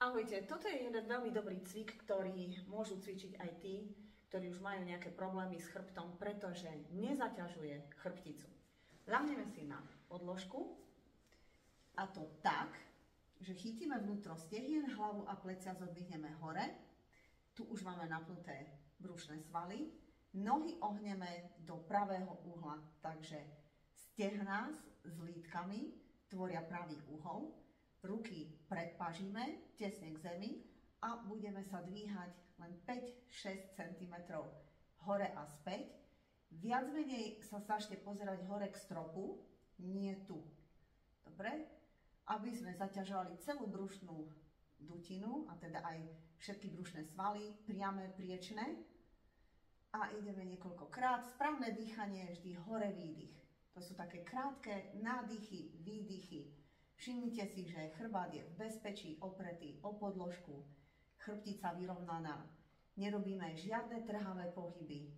Ahojte, toto je jeden veľmi dobrý cvik, ktorý môžu cvičiť aj tí, ktorí už majú nejaké problémy s chrbtom, pretože nezaťažuje chrbticu. Ľahneme si na podložku a to tak, že chytíme vnútro stehien, hlavu a plecia zodvihneme hore. Tu už máme napnuté brušné svaly. Nohy ohneme do pravého uhla, takže stehná s lítkami tvoria pravý uhol. Ruky predpažíme tesne k zemi a budeme sa dvíhať len 5-6 cm hore a späť. Viac menej sa snažte pozerať hore k stropu, nie tu. Dobre? Aby sme zaťažovali celú brušnú dutinu, a teda aj všetky brušné svaly, priame, priečné. A ideme niekoľkokrát. Správne dýchanie, vždy hore výdych. To sú také krátke nádychy, výdychy. Všimnite si, že chrbát je v bezpečí, opretý o podložku, chrbtica vyrovnaná. Nerobíme žiadne trhavé pohyby.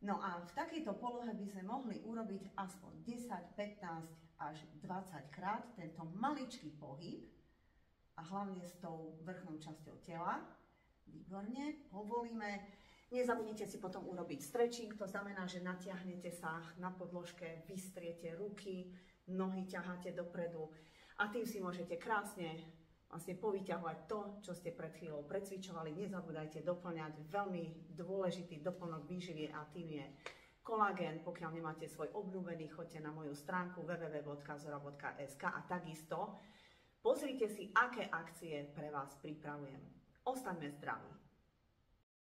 No a v takejto polohe by sme mohli urobiť aspoň 10, 15 až 20 krát tento maličký pohyb a hlavne s tou vrchnou časťou tela. Výborne, povolíme. Nezabudnite si potom urobiť stretching, to znamená, že natiahnete sa na podložke, vystriete ruky, nohy ťaháte dopredu a tým si môžete krásne povyťahovať to, čo ste pred chvíľou precvičovali. Nezabúdajte doplňať veľmi dôležitý doplnok výživy a tým je kolagén. Pokiaľ nemáte svoj obľúbený, choďte na moju stránku www.zora.sk a takisto pozrite si, aké akcie pre vás pripravujem. Ostaňme zdraví.